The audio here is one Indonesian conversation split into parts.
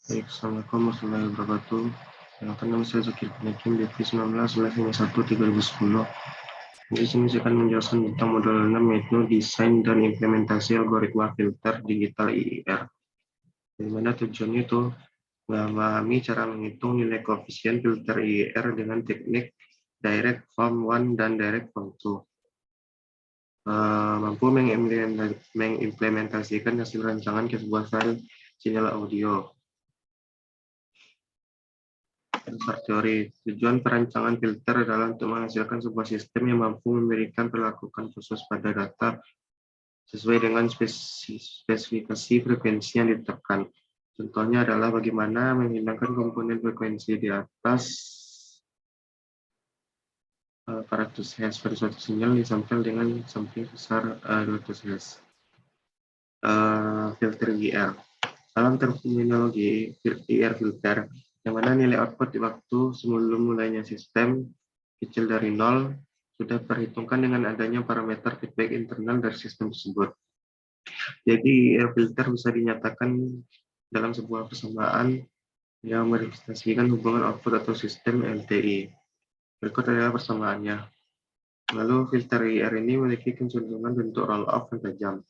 Baik, Assalamualaikum warahmatullahi wabarakatuh. Perkenalkan nama saya Zulkifli Hakim, DP 19-1 2010. Di sini saya akan menjelaskan tentang modul 6 yaitu desain dan implementasi algoritma filter digital IIR. Di mana tujuannya itu memahami cara menghitung nilai koefisien filter IIR dengan teknik direct form 1 dan direct form 2. Mampu mengimplementasikan hasil rancangan ke sebuah file sinyal audio. Dasar teori, tujuan perancangan filter adalah untuk menghasilkan sebuah sistem yang mampu memberikan perlakuan khusus pada data sesuai dengan spesifikasi frekuensi yang ditekan. Contohnya adalah bagaimana menghilangkan komponen frekuensi di atas 400 Hz pada suatu sinyal disampel dengan sampling besar 200 Hz. Filter IR. Dalam terminologi IR filter, yang mana nilai output di waktu sebelum mulainya sistem kecil dari 0 sudah perhitungkan dengan adanya parameter feedback internal dari sistem tersebut. Jadi IR filter bisa dinyatakan dalam sebuah persamaan yang merepresentasikan hubungan output atau sistem LTI. Berikut adalah persamaannya. Lalu filter IR ini memiliki kecenderungan bentuk roll-off yang tajam.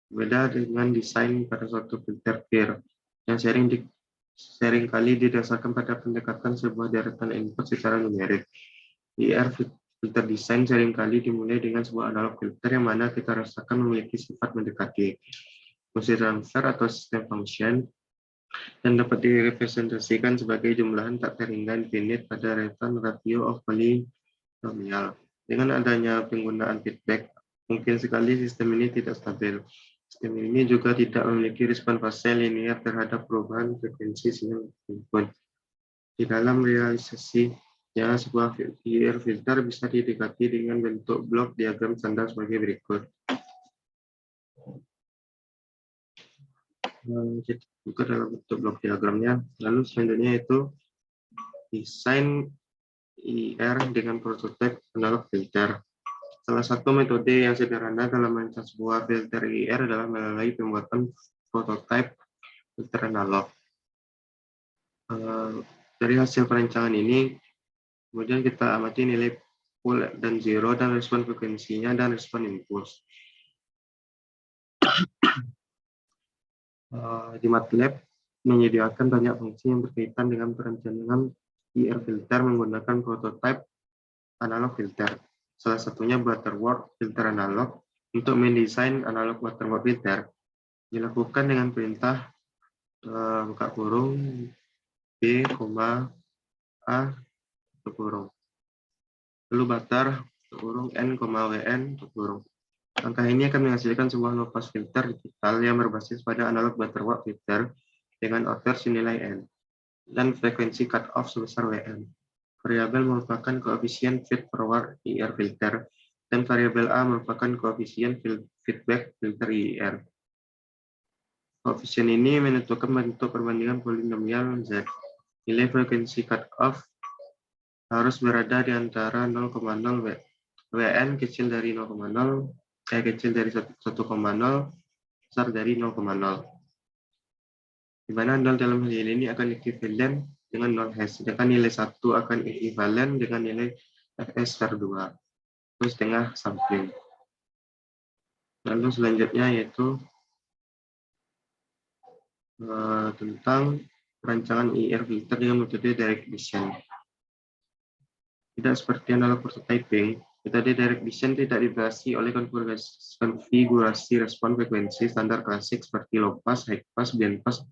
Berbeda dengan desain pada suatu filter peer yang seringkali didasarkan pada pendekatan sebuah deretan input secara numerik. IR filter desain seringkali dimulai dengan sebuah analog filter yang mana kita rasakan memiliki sifat mendekati fungsi transfer atau sistem function dan dapat direpresentasikan sebagai jumlahan tak terhingga infinite pada deretan ratio of polynomial. Dengan adanya penggunaan feedback, mungkin sekali sistem ini tidak stabil. Sistem ini juga tidak memiliki respon fase linear terhadap perubahan frekuensi sinyal input. Di dalam realisasinya, sebuah IR filter bisa didekati dengan bentuk blok diagram standar sebagai berikut. Jadi, buka dalam bentuk blok diagramnya. Lalu selanjutnya itu desain IR dengan prototipe analog filter. Salah satu metode yang sederhana dalam merancang sebuah filter IR adalah melalui pembuatan prototipe filter analog. Dari hasil perancangan ini, kemudian kita amati nilai full dan zero dan respon frekuensinya dan respon impuls. Di MATLAB menyediakan banyak fungsi yang berkaitan dengan perencanaan IR filter menggunakan prototipe analog filter. Salah satunya Butterworth filter analog. Untuk mendesain analog Butterworth filter dilakukan dengan perintah buka kurung B, A, tutup kurung. Lalu butter, tutup kurung N, WN, tutup kurung. Langkah ini akan menghasilkan sebuah low pass filter digital yang berbasis pada analog Butterworth filter dengan output senilai N dan frekuensi cut off sebesar WN. Variabel merupakan koefisien feed forward IR filter dan variabel A merupakan koefisien feedback filter IR. Koefisien ini menentukan bentuk perbandingan polinomial Z. Nilai frekuensi cut off harus berada di antara 0,0 WN kecil dari 0,0 kecil dari 1,0 besar dari 0,0. Di mana 0 dalam hal ini akan ekuivalen dengan 0 Hz, sedangkan nilai 1 akan ekuivalen dengan nilai Fs per 2, itu setengah sampling. Lalu selanjutnya yaitu tentang perancangan IR filter dengan metode direct design. Tidak seperti analog prototyping, metode direct design tidak dibatasi oleh konfigurasi respon frekuensi standar klasik seperti low pass, high pass, band pass,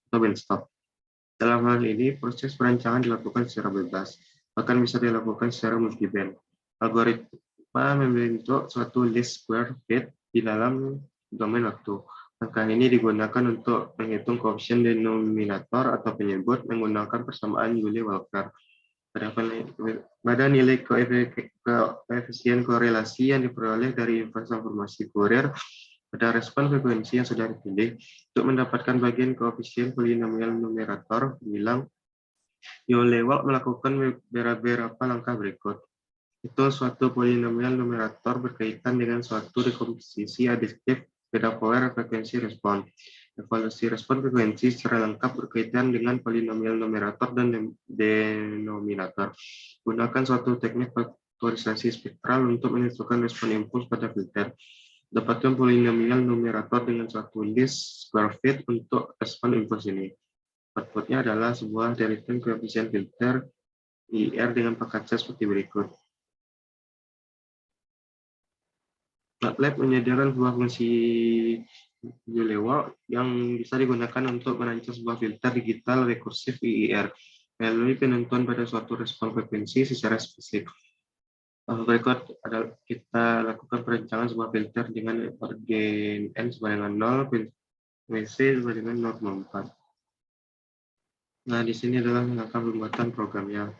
atau band stop. Dalam hal ini, proses perancangan dilakukan secara bebas, bahkan bisa dilakukan secara multiband. Algoritma membentuk suatu least square fit di dalam domain waktu. Langkah ini digunakan untuk menghitung koefisien denominator atau penyebut menggunakan persamaan Joule-Walker. Pada nilai koefisien korelasi yang diperoleh dari transformasi Fourier pada respon frekuensi yang sudah dipilih untuk mendapatkan bagian koefisien polinomial numerator bilang Joule-Walker melakukan beberapa langkah berikut. Itu suatu polinomial numerator berkaitan dengan suatu dekomposisi additif beta power, frekuensi respon. Evaluasi respon frekuensi secara lengkap berkaitan dengan polinomial numerator dan denominator. Gunakan suatu teknik faktorisasi spektral untuk menentukan respon impuls pada filter. Dapatkan polinomial numerator dengan suatu list square fit untuk respon impuls ini. Outputnya adalah sebuah deretan koefisien filter IR dengan paket C seperti berikut. MATLAB menyediakan sebuah fungsi Euler yang bisa digunakan untuk merancang sebuah filter digital rekursif IIR melalui penentuan pada suatu respon frekuensi secara spesifik. Berikut adalah kita lakukan perancangan sebuah filter dengan organ N sama dengan 0, WC sama dengan 0,4. Nah, di sini adalah langkah pembuatan programnya.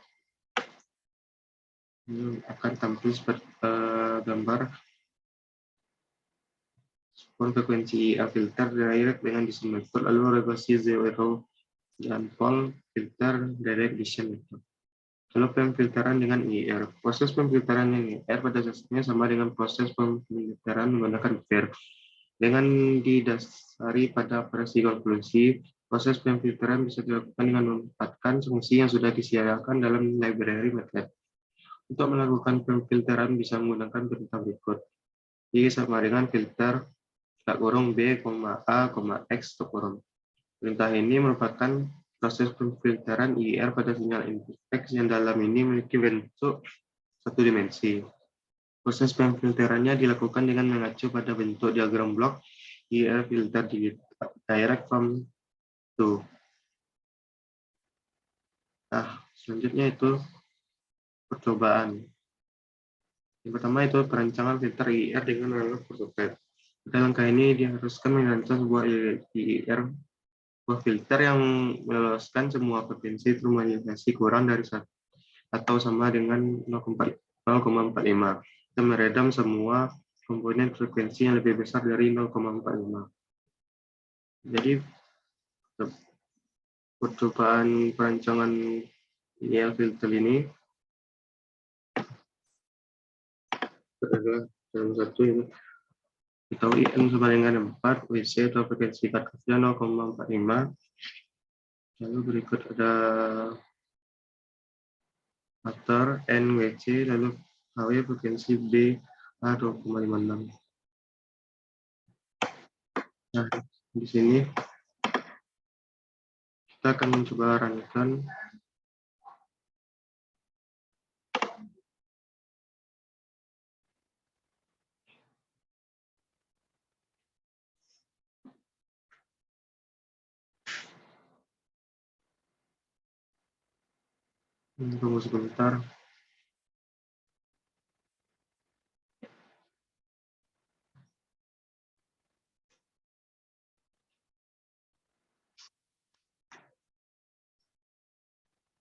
Ini akan tampil seperti gambar respon frekuensi filter direct dengan decision method, lalu regulasi zero dan pole filter direct decision method. Lalu pemfilteran dengan IR. Proses pemfilteran dengan IR pada dasarnya sama dengan proses pemfilteran menggunakan FIR. Dengan didasari pada operasi konklusi, proses pemfilteran bisa dilakukan dengan memanfaatkan fungsi yang sudah disediakan dalam library MATLAB. Untuk melakukan pemfilteran bisa menggunakan perintah berikut. I sama dengan filter B, A, X, Perintah ini merupakan proses pemfilteran IIR pada sinyal input X yang dalam ini memiliki bentuk satu dimensi. Proses pemfilterannya dilakukan dengan mengacu pada bentuk diagram blok IIR filter direct from to. Nah, selanjutnya itu percobaan. Yang pertama itu perancangan filter IIR dengan analog prototype. Pada langkah ini diharuskan merancang sebuah IIR filter yang meloloskan semua frekuensi termodifikasi kurang dari 1 atau sama dengan 0,45 dan meredam semua komponen frekuensi yang lebih besar dari 0,45. Jadi percobaan perancangan IIR filter ini adalah dalam satu ini kita IN sama dengan 4, WC atau frekuensi cut-off-nya 0,45. Lalu berikut ada faktor NWC, lalu HW frekuensi B A 2,56. Nah, di sini kita akan mencoba runkan. Tunggu sebentar.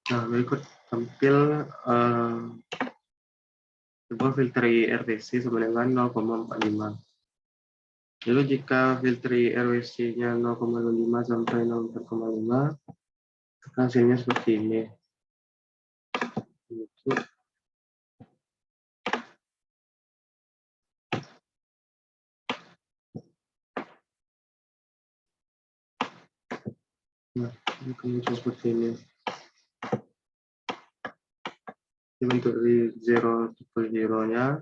Nah, berikut tampil sebuah filter IRWC sama dengan 0,45. Lalu jika filter IRWC-nya 0,05 sampai 0,4,5, hasilnya seperti ini. Nah, ini kemudian seperti ini. Dibentuk dari 0 tipe 0-nya,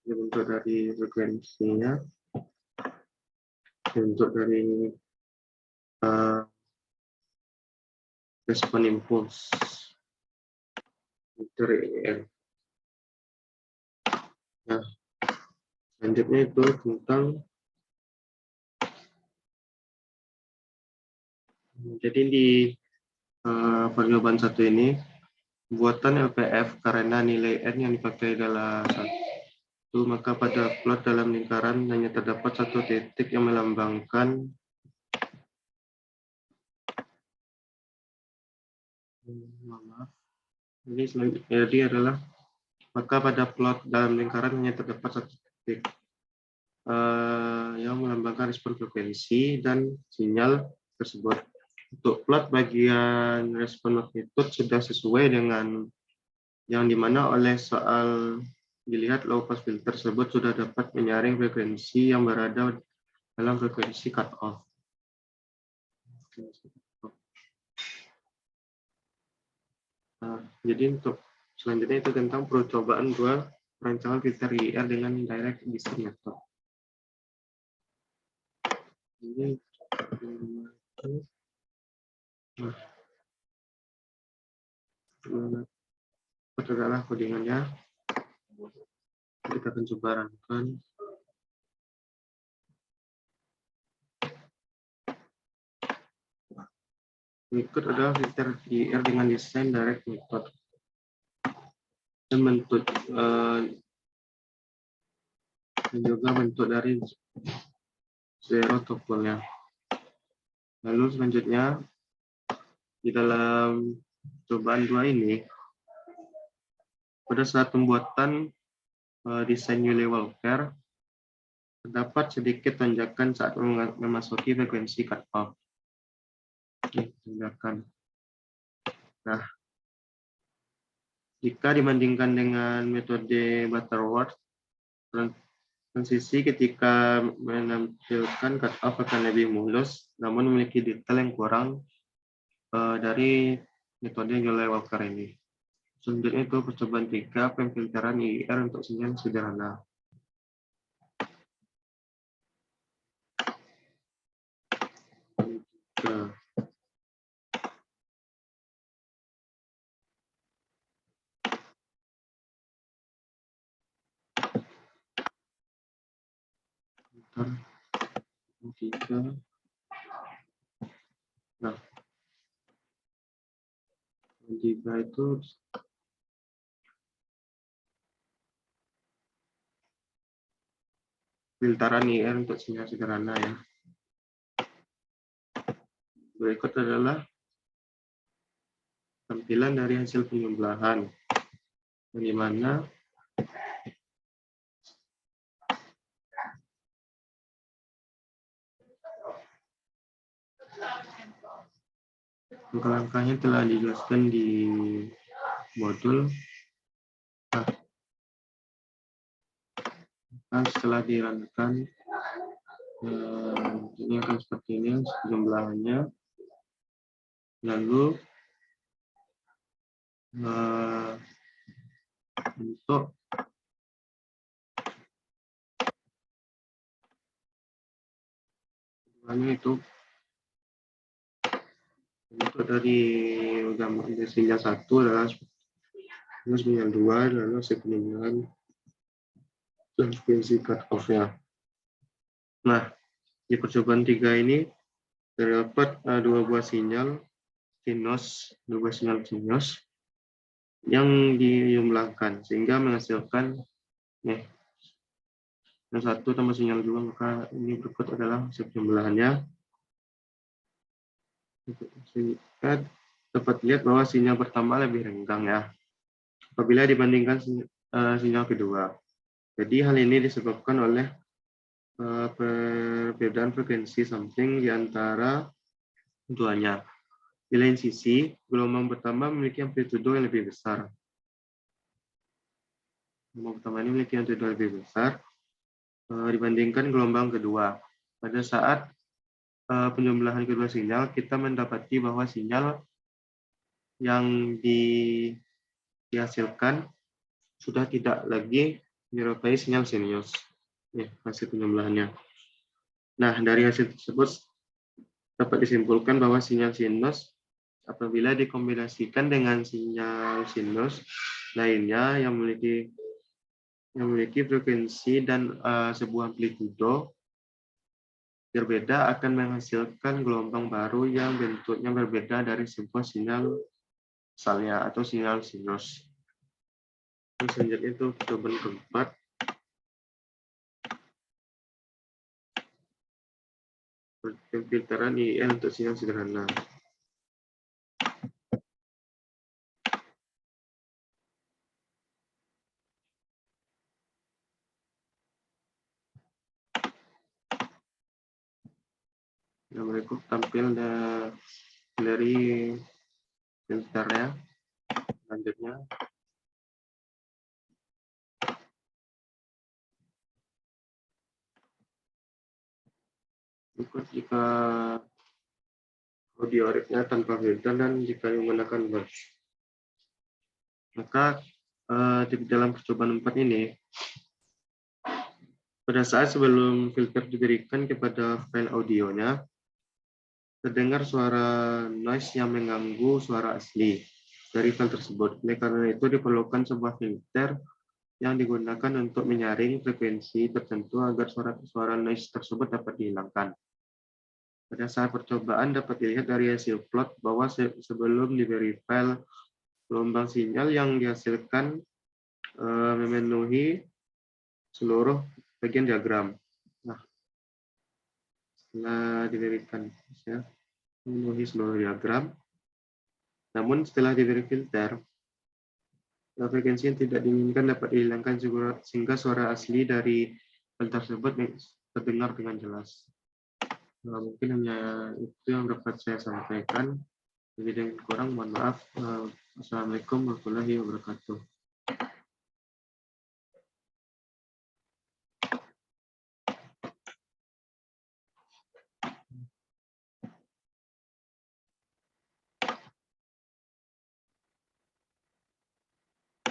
dibentuk dari frekuensinya, dibentuk dari respon impuls filter IR. Nah, selanjutnya itu tentang jadi di percobaan satu ini buatan LPF karena nilai N yang dipakai adalah 1, maka pada plot dalam lingkaran hanya terdapat satu titik yang melambangkan jadi adalah maka pada plot dalam lingkaran hanya terdapat satu titik yang melambangkan respon frekuensi dan sinyal tersebut. Untuk plot bagian respon magnitud sudah sesuai dengan yang dimana oleh soal dilihat low pass filter tersebut sudah dapat menyaring frekuensi yang berada dalam frekuensi cut-off. Nah, jadi untuk selanjutnya itu tentang percobaan dua perancangan filter IR dengan direct emission method. Ini adalah codingannya. Kita akan coba rangkan. Berikut adalah filter IR dengan desain direct method dan bentuk dan juga bentuk dari zero topolnya. Lalu selanjutnya di dalam cobaan dua ini, pada saat pembuatan desain Newly Walker, terdapat sedikit tanjakan saat memasuki frekuensi cut-off. Tanjakan. Nah, jika dibandingkan dengan metode Butterworth, transisi ketika menampilkan cut-off akan lebih mulus, namun memiliki detail yang kurang dari metode Newly Walker ini. Selanjutnya itu percobaan 3, pemfilteran IR untuk sinyal sederhana. Nah, jika itu filteran IR untuk sinyal sederhana ya. Berikut adalah tampilan dari hasil penjumlahan, di mana langkah-langkahnya telah dijelaskan di modul. Nah, setelah dirunkan, ini akan seperti ini penjumlahannya. Lalu untuk itu untuk dari gambar sinyal 1 adalah sinyal 2, lalu penjumlahan dan frekuensi cut-off-nya. Nah, di percobaan 3 ini terdapat dua buah sinyal sinus yang dijumlahkan sehingga menghasilkan nih yang 1 tambah sinyal 2, maka ini berikut adalah hasil penjumlahannya. Kita dapat lihat bahwa sinyal pertama lebih renggang ya apabila dibandingkan sinyal kedua. Jadi hal ini disebabkan oleh perbedaan frekuensi sampling di antara keduanya. Di lain sisi, gelombang pertama memiliki amplitudo yang lebih besar. Gelombang pertama ini memiliki amplitudo yang lebih besar dibandingkan gelombang kedua. Pada saat penjumlahan kedua sinyal, kita mendapati bahwa sinyal yang dihasilkan sudah tidak lagi menyerupai sinyal sinus. Hasil penjumlahannya. Nah, dari hasil tersebut dapat disimpulkan bahwa sinyal sinus apabila dikombinasikan dengan sinyal sinus lainnya yang memiliki frekuensi dan sebuah amplitudo berbeda akan menghasilkan gelombang baru yang bentuknya berbeda dari sebuah sinyal asalnya atau sinyal sinus. Selanjutnya itu percobaan keempat. Pemfilteran IR untuk sinyal sederhana. Yang berikut tampil dari filternya. Selanjutnya cukup jika audio rate-nya tanpa filter dan jika menggunakan burst. Maka di dalam percobaan 4 ini, pada saat sebelum filter diberikan kepada file audionya, terdengar suara noise yang mengganggu suara asli dari file tersebut. Oleh karena itu diperlukan sebuah filter yang digunakan untuk menyaring frekuensi tertentu agar suara noise tersebut dapat dihilangkan. Pada saat percobaan dapat dilihat dari hasil plot bahwa sebelum diberi file, gelombang sinyal yang dihasilkan memenuhi seluruh bagian diagram. Nah, setelah diberikan ya, memenuhi seluruh diagram, namun setelah diberi filter, frekuensi yang tidak diinginkan dapat dihilangkan sehingga suara asli dari file tersebut terdengar dengan jelas. Nah, mungkin hanya itu yang dapat saya sampaikan. Lebih dan kurang mohon maaf. Assalamualaikum warahmatullahi wabarakatuh.